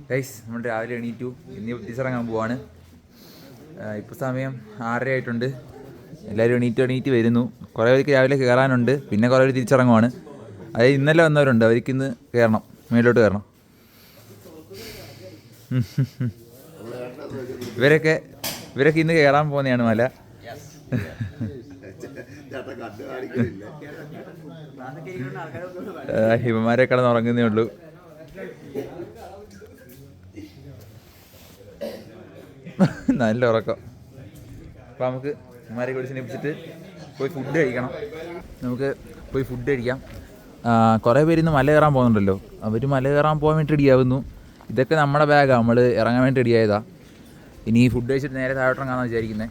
Guys നമ്മൾ രാവിലെ എണീറ്റു. ഇനി തിരിച്ചിറങ്ങാൻ പോവാണ്. ഇപ്പോൾ സമയം 6:30 ആയിട്ടുണ്ട്. എല്ലാവരും എണീറ്റ് വരുന്നു. കുറേ പേർക്ക് രാവിലെ കയറാനുണ്ട്, പിന്നെ കുറേ പേര് തിരിച്ചിറങ്ങുവാണ്. അതായത് ഇന്നലെ വന്നവരുണ്ട്, അവർക്ക് ഇന്ന് കയറണം, മേലോട്ട് കയറണം. ഇവരൊക്കെ ഇന്ന് കയറാൻ പോകുന്നതാണ് മല. ഹിമമാരെ കിടന്നുറങ്ങുന്നേ ഉള്ളൂ. നല്ല ഉറക്കം. അപ്പോൾ നമുക്ക് ഹിമമാരെ കുറിച്ച് നിപ്പിച്ചിട്ട് പോയി ഫുഡ് കഴിക്കണം. കുറേ പേര് ഇന്ന് മല കയറാൻ പോകുന്നുണ്ടല്ലോ. അവർ മല കയറാൻ പോകാൻ വേണ്ടി റെഡിയാവുന്നു. ഇതൊക്കെ നമ്മുടെ ബാഗാണ്, നമ്മൾ ഇറങ്ങാൻ വേണ്ടി റെഡിയായതാണ്. ഇനി ഫുഡ് കഴിച്ചിട്ട് നേരെ താഴോട്ടിറങ്ങാമെന്നാണ് വിചാരിക്കുന്നത്.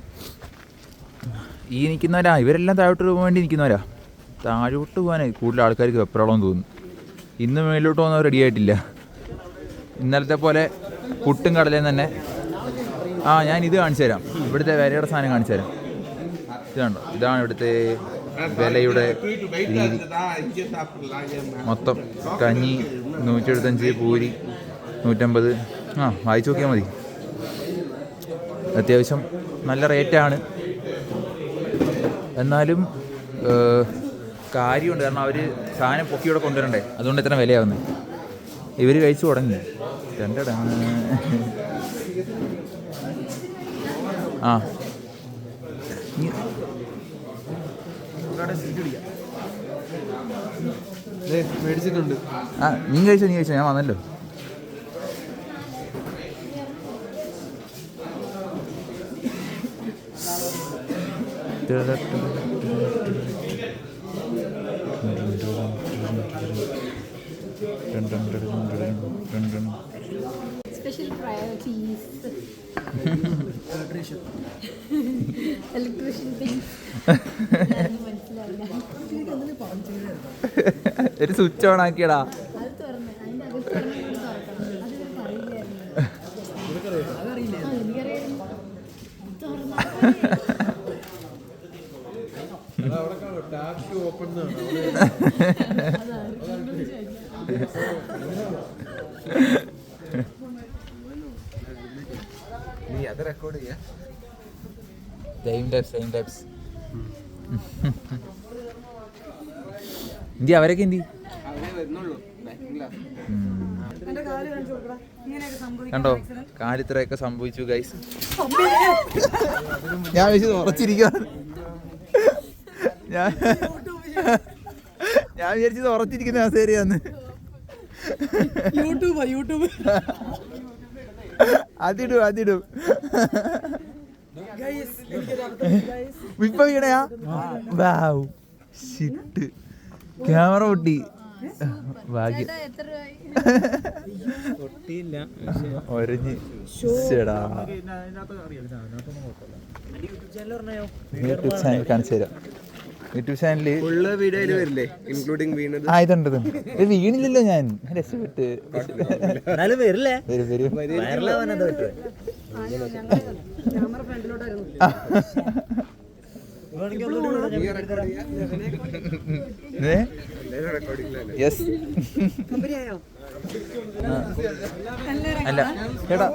ഈ നിൽക്കുന്നവരാ, ഇവരെല്ലാം താഴോട്ട് പോകാൻ വേണ്ടി നിൽക്കുന്നവരാ. താഴോട്ട് പോകാനായി കൂടുതൽ ആൾക്കാർക്ക് വെപ്രാളം തോന്നുന്നു. ഇന്ന് മേലോട്ട് പോകുന്നവർ റെഡി ആയിട്ടില്ല. ഇന്നലത്തെ പോലെ പുട്ടും കടലയും തന്നെ. ഞാൻ ഇത് കാണിച്ചു തരാം, ഇവിടുത്തെ വിലയുടെ സാധനം കാണിച്ചു തരാം. ഇതാണോ, ഇതാണ് ഇവിടുത്തെ വിലയുടെ രീതി. മൊത്തം കഞ്ഞി 175, പൂരി 150. വായിച്ചു നോക്കിയാൽ മതി. അത്യാവശ്യം നല്ല റേറ്റാണ്. എന്നാലും കാര്യമുണ്ട്, കാരണം അവർ സാധനം പൊക്കിയോടെ കൊണ്ടുവരണ്ടേ, അതുകൊണ്ട് ഇത്ര വിലയാവുന്നത്. ഇവർ കഴിച്ചു തുടങ്ങി. മേടിച്ചിട്ടുണ്ട്. നീ കഴിച്ചോ, ഞാൻ വന്നല്ലോ. Special priorities. Electrician things. ഒരു സ്വിച്ച് ഓൺ ആക്കിയടാ. നീ അത് റെക്കോർഡ് ചെയ്യാ. എന്തി അവരൊക്കെ എന്തി കണ്ടോ, കാലിത്രയൊക്കെ സംഭവിച്ചു ഗൈസ്. ഞാൻ വിചാരിച്ചത് ഉറച്ചിരിക്കുകയാണ്. ഞാൻ വിചാരിച്ചത് ഉറച്ചിരിക്കുന്ന അവസ്ഥയാന്ന്. യൂട്യൂബ് അതിടും ഇപ്പൊ വീണയാ. ഷിറ്റ്, ക്യാമറ പൊട്ടി. ഭാഗ്യം ഒരഞ്ഞ്. യൂട്യൂബ് ചാനൽ കാണിച്ചു തരാം. യൂട്യൂബ് ചാനലില് ഇതുണ്ട്. ഇത് വീണില്ലല്ലോ, ഞാൻ രക്ഷപ്പെട്ട്. അല്ല ചേട്ടാ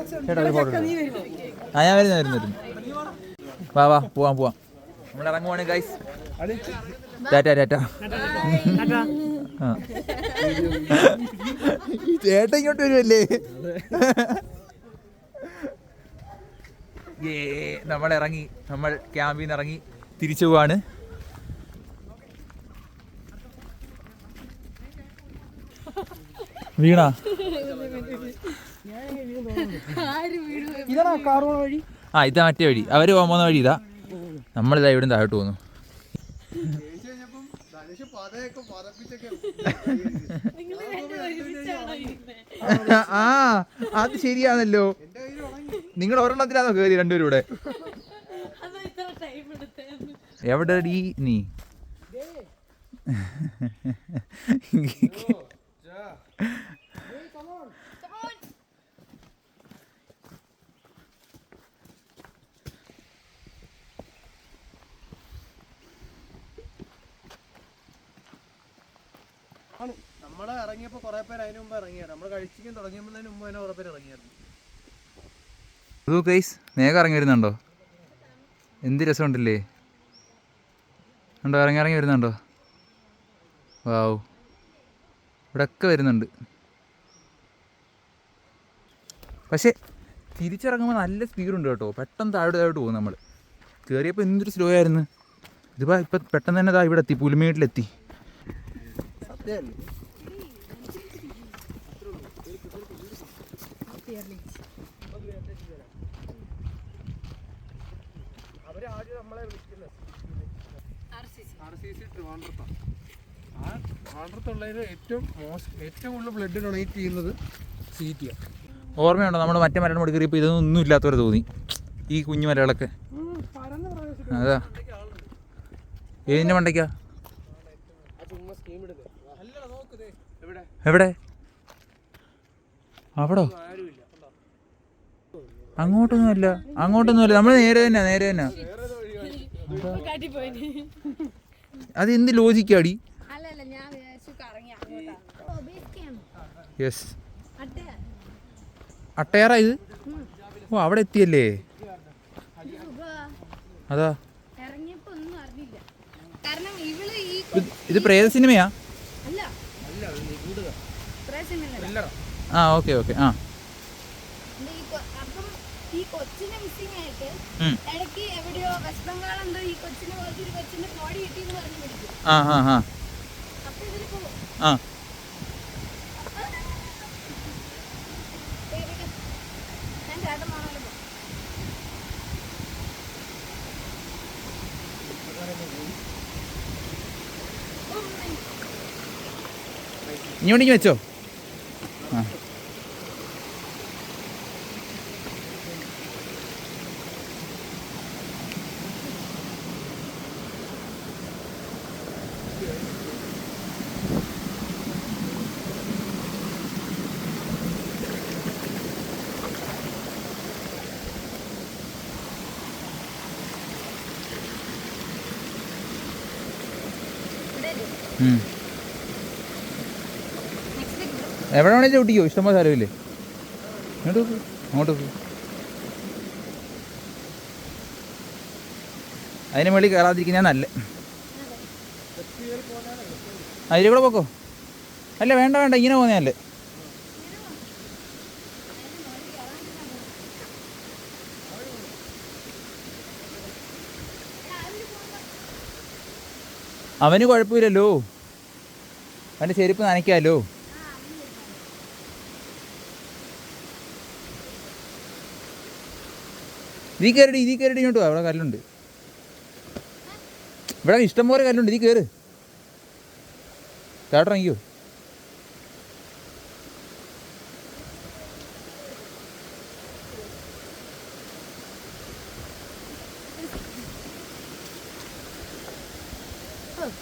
ഒരു ഫോട്ടോ. ഞാൻ വരുന്നു. വാ പോവാം. നമ്മൾ ഇറങ്ങുവാണ് ഗൈസ്. ടാറ്റ. ചേട്ടൻ ഇങ്ങോട്ട് വരുമല്ലേ. നമ്മൾ ക്യാമ്പിൽ നിന്ന് ഇറങ്ങി തിരിച്ചു പോവാണ്. വീണ ഇതാ മറ്റേ വഴി, അവര് പോകുന്ന വഴി ഇതാ. നമ്മളിതാ ഇവിടെ താഴോട്ട് പോകുന്നു. അത് ശരിയാണല്ലോ. നിങ്ങൾ ഒരെണ്ണത്തിലാണോ കയറി രണ്ടുപേരും കൂടെ? എവിടെ നീ? നമ്മള് ഇറങ്ങിയപ്പോ കുറെ പേര് അതിന് മുമ്പ് ഇറങ്ങിയാണ്. നമ്മൾ കഴിച്ചിരിക്കാൻ തുടങ്ങിയതിന് മുമ്പ് തന്നെ കുറെ പേര് ഇറങ്ങിയായിരുന്നു. അതോ ഗൈസ് മേഘം ഇറങ്ങി വരുന്നുണ്ടോ? എന്ത് രസമുണ്ടല്ലേ, ഉണ്ടോ? ഇറങ്ങി വരുന്നുണ്ടോ? വാവ്, ഇവിടെയൊക്കെ വരുന്നുണ്ട്. പക്ഷേ തിരിച്ചിറങ്ങുമ്പോൾ നല്ല സ്പീഡുണ്ട് കേട്ടോ. പെട്ടെന്ന് താഴോട്ട് പോകും. നമ്മൾ കയറിയപ്പോൾ എന്തൊരു സ്ലോ ആയിരുന്നു. ഇതിപ്പോൾ ഇപ്പം പെട്ടെന്ന് തന്നെ ഇവിടെ എത്തി, പുലിമേട്ടിലെത്തി. ട്രിവാൻഡ്രത്തുള്ളതിൽ ഏറ്റവും കൂടുതൽ ബ്ലഡ് ഡൊണേറ്റ് ചെയ്യുന്നത് സീറ്റിയാണ്. ഓർമ്മയുണ്ടോ നമ്മൾ മറ്റേ മലയുടെ മുകളിൽ കയറിയപ്പോൾ ഇതൊന്നും ഇല്ലാത്തവരെ തോന്നി, ഈ കുഞ്ഞു മലകളൊക്കെ. അതാ ഏതിൻ്റെ മണ്ടയ്ക്കാ? എവിടെ? അവിടോ? അങ്ങോട്ടൊന്നുമല്ല. നമ്മൾ നേരെ തന്നെ. അത് എന്ത് ലോജിക്കാടി? യെസ്, അട്ടയാറാ ഇത്? ഓ, അവിടെ എത്തിയല്ലേ? അതാ, ഇത് പ്രേത സിനിമയാ? ആ, ഓക്കെ. ആ, ഈ കൊച്ചിനെ മിസ്സിംഗ് ആയിട്ട് ഇടയ്ക്ക് എവിടെയോ വെസ്റ്റ് ബംഗാൾ എന്തോ ഈ കൊച്ചിനെ ഒരു കൊച്ചിന്റെ ബോഡി കിട്ടിയെന്ന് പറഞ്ഞു പിടിക്കും. അപ്പൊ ഇതിന് പോകും. ഞാൻ ചേട്ടൻ പോണല്ലോ. ഇങ്ങോട്ടേക്ക് വെച്ചോ. ആ, എവിടെ വേണേലും ചവിട്ടിക്കോ, ഇഷ്ടംപോലെ സ്ഥലമില്ലേ. അങ്ങോട്ട് അതിന് മേളിൽ കയറാതിരിക്കുന്ന നല്ല. അതിൽ കൂടെ പോക്കോ. അല്ല, വേണ്ട, ഇങ്ങനെ പോകുന്നതല്ലേ. അവന് കുഴപ്പമില്ലല്ലോ, അവൻ്റെ ചെരുപ്പ് നനയ്ക്കാമല്ലോ. ഇതിൽ കയറിയിട്ട് ഇങ്ങോട്ട്. അവിടെ കല്ലുണ്ട്, ഇവിടെ ഇഷ്ടംപോലെ കല്ലുണ്ട്. ഇതിൽ കയറ്, കേട്ടിറങ്ങിക്കോ.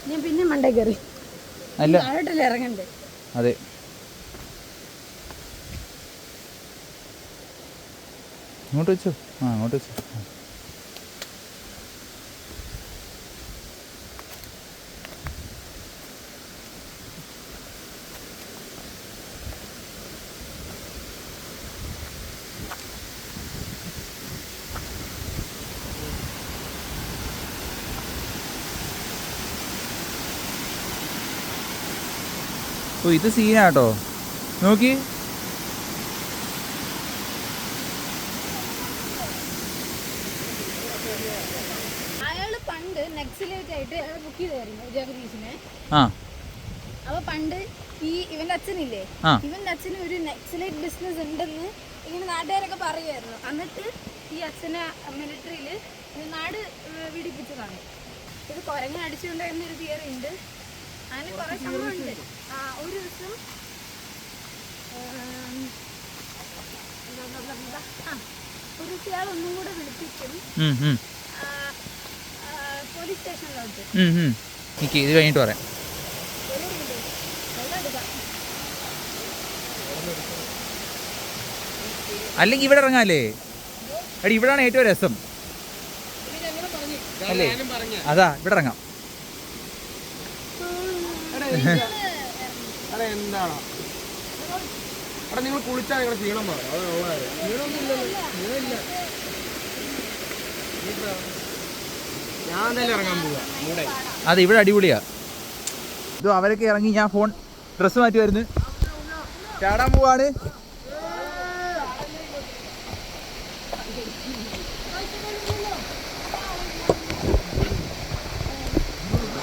ഞാൻ പിന്നെ മണ്ടേ കയറി. അല്ല, താഴോട്ടല്ലേ ഇറങ്ങണ്ടേ? അതെ. അങ്ങോട്ട് വെച്ചോ. അങ്ങോട്ട് വെച്ചോ. ഓ, ഇത് സീനാട്ടോ, നോക്കി. അയാള് പണ്ട് നെക്സലേറ്റ് ആയിട്ട് അയാൾ ബുക്ക് ചെയ്തായിരുന്നു ജഗദീഷിനെ. ആ, അപ്പൊ പണ്ട് ഇവന്റെ അച്ഛനില്ലേ, ഇവന്റെ അച്ഛന് ഒരു നെക്സലേറ്റ് ബിസിനസ് ഉണ്ടെന്ന് ഇങ്ങനെ നാട്ടുകാരൊക്കെ പറയുമായിരുന്നു. എന്നിട്ട് ഈ അച്ഛനെ മിലിറ്ററിയിൽ നാട് പിടിപ്പിച്ചതാണ്. ഇത് കുരങ്ങ അടിച്ചുകൊണ്ടായിരുന്നൊരു തിയറി ഉണ്ട്. അങ്ങനെ കുറെ സംഭവമുണ്ട്. ഒരു ദിവസം ഇയാൾ ഒന്നും കൂടെ വിളിപ്പിക്കും പോലീസ് സ്റ്റേഷനിലോട്ട്. ഇത് കഴിഞ്ഞിട്ട് പറയാം. അല്ലെങ്കിൽ ഇവിടെ ഇറങ്ങാല്ലേ? എടി, ഇവിടാണ് ഏറ്റവും രസം അല്ലേ? അതാ, ഇവിടെ ഇറങ്ങാം. അതെ എന്താണ് അവിടെ നിങ്ങൾ കുളിച്ചാൽ നിങ്ങളുടെ ക്ഷീണം മാറും. അത് ഉള്ളത് ക്ഷീണമില്ല. ഞാൻ എന്തായാലും ഇറങ്ങാൻ പോവാ. അതെ, ഇവിടെ അടിപൊളിയാ. ഇത് അവരൊക്കെ ഇറങ്ങി, ഞാൻ ഫോൺ ഡ്രസ്സ് മാറ്റി വരുന്നു, ചാടാൻ പോവാണ്.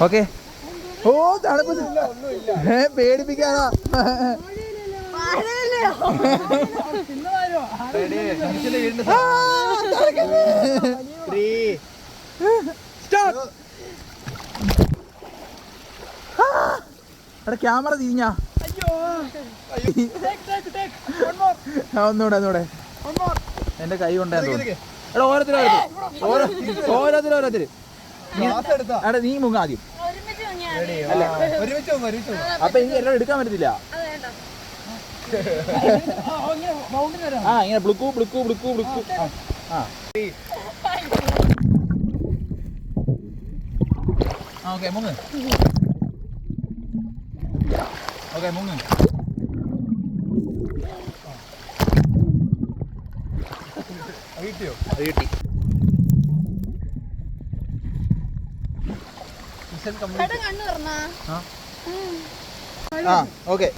ഓക്കെ. ഓ തണുപ്പ് പേടിപ്പിക്കാനാ. എടാ ക്യാമറ തിരിഞ്ഞാ. ഒന്നൂടെ എന്റെ കൈ കൊണ്ടാന്ന് തോന്നുന്നു. എടാ ഓരോരുത്തര് എടാ നീ മുങ്ങ ആദ്യം. അപ്പൊ എനിക്ക് എല്ലാം എടുക്കാൻ പറ്റത്തില്ല. ആ ഇങ്ങനെ ബ്ലുക്കു. ഓക്കെ മുങ്ങ്. കിട്ടി. ഓക്കെ.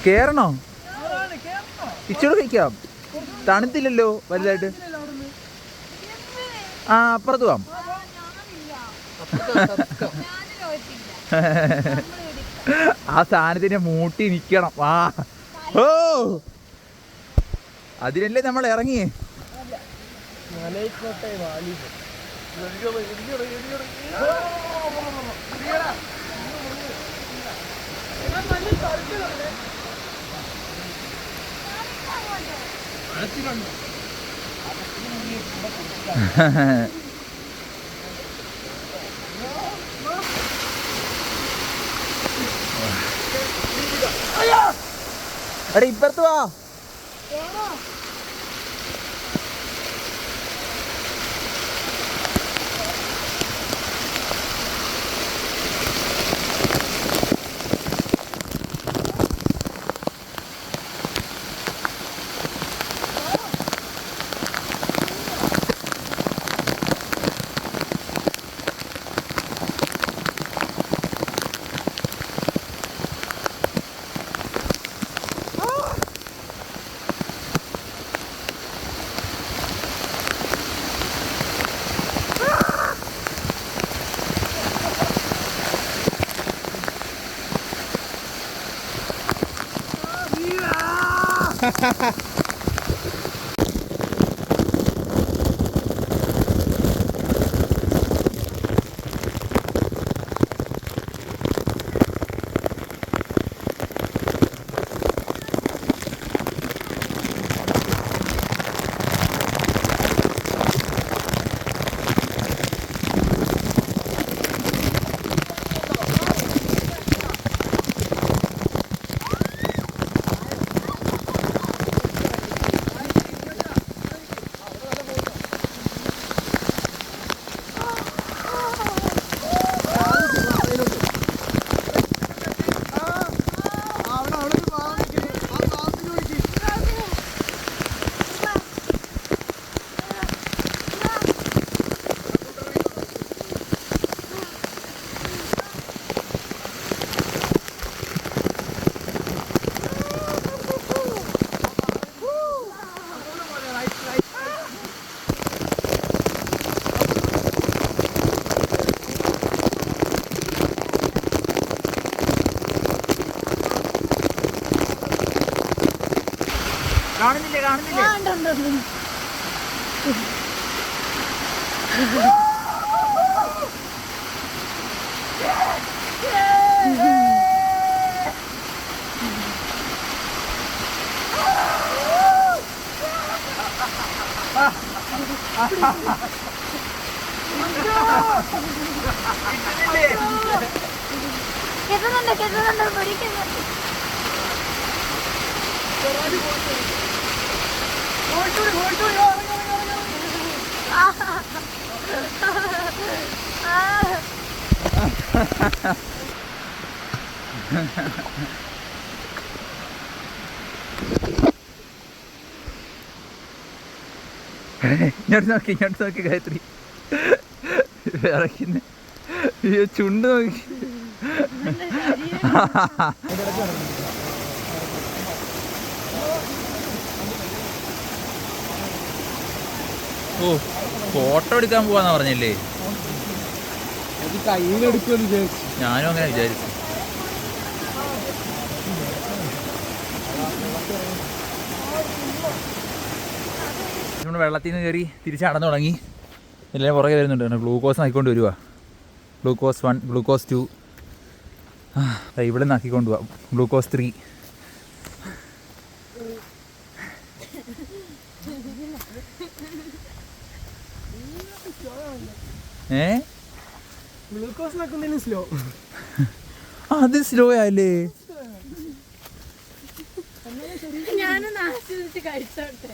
കേറണോ? ഇച്ചോട് കഴിക്കാം. തണുത്തില്ലല്ലോ വലുതായിട്ട്. ആ അപ്പുറത്ത് പോവാം. ആ സാധനത്തിന്റെ മൂട്ടി നിക്കണം. വാ. ഓ അതിനല്ലേ നമ്മൾ ഇറങ്ങിയേ. എടാ ഇപ്പുറത്ത് വാ. കാണുന്നില്ലേ? കെട്ടുന്നുണ്ട് പിടിക്കുന്നുണ്ട്. ഇങ്ങോട്ട് നോക്കി ഗായത്രി ഇറക്കുന്ന ചുണ്ട് നോക്കി. ഓ ഫോട്ടോ എടുക്കാൻ പോവാന്നാ പറഞ്ഞല്ലേ? ഞാനും അങ്ങനെ വിചാരിച്ചു. നമ്മൾ വെള്ളത്തിൽ നിന്ന് കയറി തിരിച്ച് നടന്നു തുടങ്ങി. എല്ലാവരും പുറകെ വരുന്നുണ്ട്. ഗ്ലൂക്കോസ് ആക്കിക്കൊണ്ട് വരുവാ. ഗ്ലൂക്കോസ് 1, ഗ്ലൂക്കോസ് 2, ഇവിടെ നിന്ന് ആക്കിക്കൊണ്ട് പോവാം. ഗ്ലൂക്കോസ് 3. അത് സ്ലോ ആയല്ലേ? ഞാനൊന്ന് ആസ്വദിച്ച് കഴിച്ചോട്ടെ.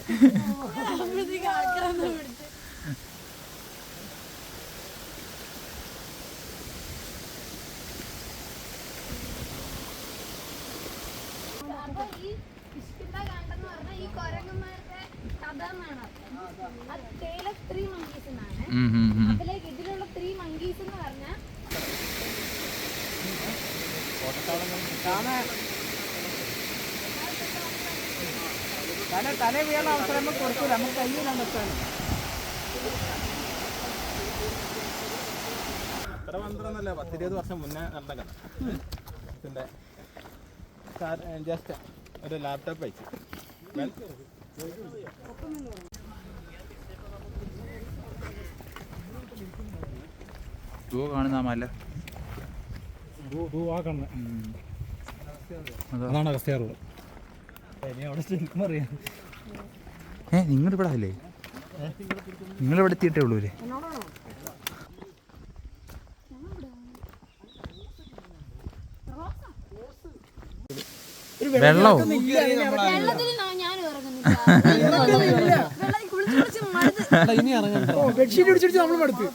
അപ്പൊ ഈ കിഷ്കിന്ധാകാന്ഡെന്ന് പറഞ്ഞാൽ ഈ കുരങ്ങന്മാരുടെ കഥ എന്നാണ്. Tale of 3 monkeys എന്നാണ്. അതിലേക്ക് ഇതിലുള്ള 3 monkeys എന്ന് പറഞ്ഞാൽ തല വീണ അവസരം കൊടുക്കൂല, നമുക്ക് കയ്യിലാണ് വെച്ചാണ്. അത്ര മന്ത്രമൊന്നുമല്ല, 10-20 വർഷം മുന്നേ നടന്ന കഥ. ഇതിൻ്റെ ജസ്റ്റ് ഒരു ലാപ്ടോപ്പ് വെച്ച് കാണുന്ന മല അതാണ് അഗസ്ത്യ റോഡ്. നിങ്ങളിവിടെ അല്ലേ? നിങ്ങളിവിടെ എത്തിയിട്ടേ ഉള്ളൂ അല്ലേ? വെള്ളമോ? ബെഡ്ഷീറ്റ് പിടിച്ചിട്ട് നമ്മൾ മടുത്ത്.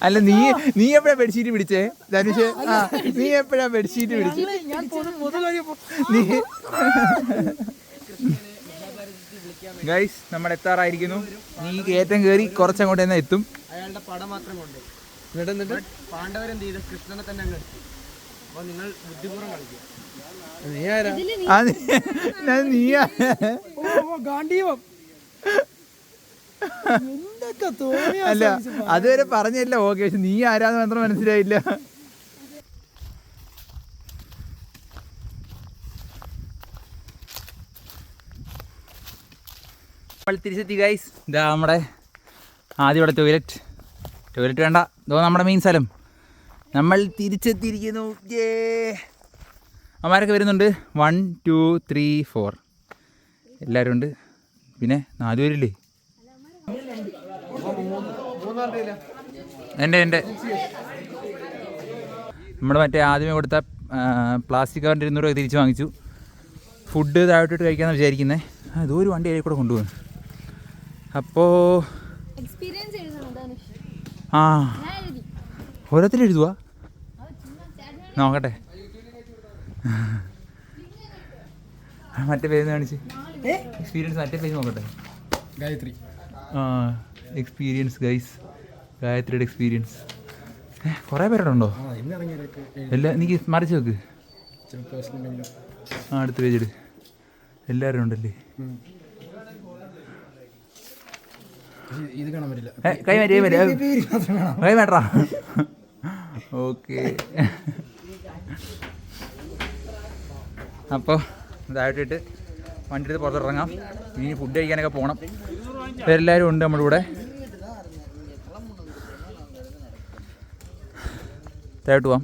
അല്ല നീ എപ്പോഴാ ബെഡ്ഷീറ്റ് പിടിച്ചേ ധനുഷ്? നീ എപ്പോഴാ ബെഡ്ഷീറ്റ് പിടിച്ചേ? നീ ഗൈസ് നമ്മൾ എത്താറായിരിക്കുന്നു. നീ കയറ്റം കയറി കുറച്ചങ്ങോട്ട് തന്നെ എത്തും. അയാളുടെ പടം മാത്രം കൊണ്ട് പാണ്ഡവരെന്ത് ചെയ്ത് കൃഷ്ണനെ തന്നെ അങ്ങ്. അപ്പൊ നിങ്ങൾ ബുദ്ധിപൂർവ്വം കളിക്കുക. നീയാ ഗാന്ധീവം അല്ല അതുവരെ പറഞ്ഞല്ല. ഓക്കെ, പക്ഷെ നീ ആരാന്ന് മാത്രം മനസ്സിലായില്ല. നമ്മൾ തിരിച്ചെത്തി ഗൈസ്. ഇതാ നമ്മുടെ ആദ്യം ഇവിടെ ടോയ്ലറ്റ് വേണ്ട, ഇതോ നമ്മുടെ മെയിൻ സ്ഥലം. നമ്മൾ തിരിച്ചെത്തിയിരിക്കുന്നു. അമ്മമാരൊക്കെ വരുന്നുണ്ട്. 1, 2, 3, 4 എല്ലാവരും ഉണ്ട്. പിന്നെ 4 പേരില്ലേ? എൻ്റെ നമ്മൾ മറ്റേ ആദ്യമേ കൊടുത്ത പ്ലാസ്റ്റിക് കവറിൻ്റെ 200 രൂപ തിരിച്ച് വാങ്ങിച്ചു. ഫുഡ് താഴോട്ടിട്ട് കഴിക്കാമെന്ന് വിചാരിക്കുന്നത്. അതോ ഒരു വണ്ടി അതിൽ കൂടെ കൊണ്ടുപോകുന്നു. അപ്പോൾ ഓരോരുത്തരും എഴുതുക. നോക്കട്ടെ, മറ്റേ പേര് കാണിച്ച് എക്സ്പീരിയൻസ്. മറ്റേ പേര് നോക്കട്ടെ. ഗായത്രി. എക്സ്പീരിയൻസ് ഗൈസ്, ഗായത്രിയുടെ എക്സ്പീരിയൻസ്. കുറേ പേരുണ്ടോ? എല്ലാം എനിക്ക് മറിച്ച് വെക്ക്. അടുത്ത പേജ് എല്ലാവരും ഉണ്ടല്ലേ? ഇത് കാണാൻ പറ്റില്ല. കൈ മാറ്റാ. ഓക്കെ, അപ്പോൾ ഇതായിട്ടിട്ട് വണ്ടി എടുത്ത് പുറത്തിറങ്ങാം. ഇനി ഫുഡ് കഴിക്കാനൊക്കെ പോകണം. എല്ലാവരും ഉണ്ട് നമ്മുടെ കൂടെ. താഴോട്ട് പോവാം.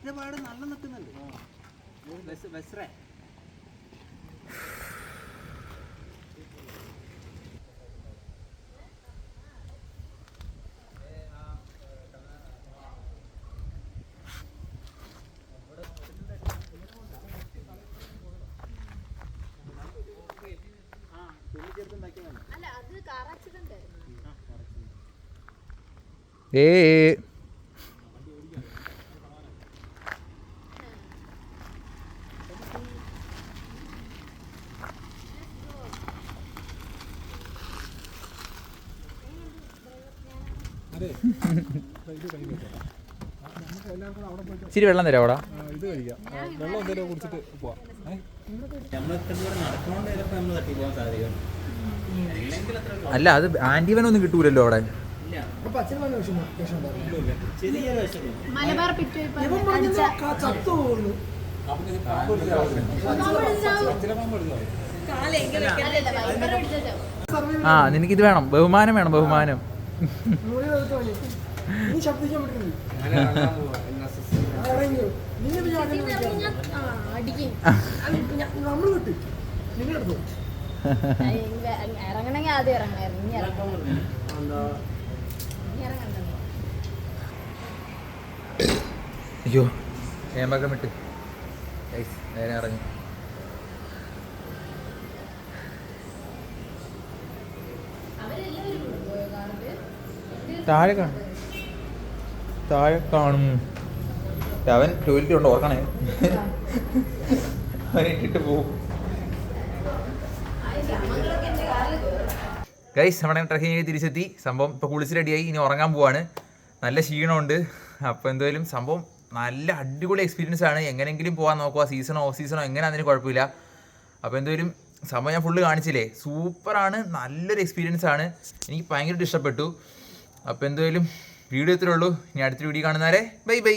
മറ്റേ പാട് നല്ല നിൽക്കുന്നുണ്ട്. അല്ല അത് കാർ ആക്സിഡന്റ് ഇച്ചിരി വെള്ളം തരാം അവിടെ. ഇത് കഴിക്കാം, വെള്ളം എന്തെങ്കിലും കുടിച്ചിട്ട് പോവാം. അല്ല അത് ആന്റിവനൊന്നും കിട്ടൂലല്ലോ അവിടെ. മലബാർ പിറ്റ് ആ നിനക്കിത് വേണം, ബഹുമാനം വേണം, ബഹുമാനം. ഇറങ്ങണമെങ്കിൽ ആദ്യം ഇറങ്ങണായിരുന്നു. ഇനി ഇറങ്ങണ്ട. അയ്യോ ഏമ്പക്കം വിട്ട് നേരെ ഇറങ്ങി. താഴെ കാണും, താഴെ കാണും. അവൻ ടോയ്ലറ്റ് കൊണ്ട് ഓർക്കണേ, അവൻ ഇട്ടിട്ട് പോവും. ഗൈസ് നമ്മുടെ ട്രക്കിങ് തിരിച്ചെത്തി. സംഭവം ഇപ്പോൾ കുളിച്ച് റെഡിയായി, ഇനി ഉറങ്ങാൻ പോവാണ്. നല്ല ക്ഷീണമുണ്ട്. അപ്പോൾ എന്തായാലും സംഭവം നല്ല അടിപൊളി എക്സ്പീരിയൻസ് ആണ്. എങ്ങനെയെങ്കിലും പോകാൻ നോക്കുക, സീസണോ ഓഫ് സീസണോ എങ്ങനെയാണെങ്കിലും കുഴപ്പമില്ല. അപ്പോൾ എന്തായാലും സംഭവം ഞാൻ ഫുള്ള് കാണിച്ചില്ലേ, സൂപ്പറാണ്, നല്ലൊരു എക്സ്പീരിയൻസ് ആണ്. എനിക്ക് ഭയങ്കരമായിട്ട് ഇഷ്ടപ്പെട്ടു. അപ്പോൾ എന്തായാലും വീഡിയോ ഇത്രേ ഉള്ളൂ. ഇനി അടുത്തൊരു വീഡിയോ കാണുന്നവരെ ബൈ ബൈ.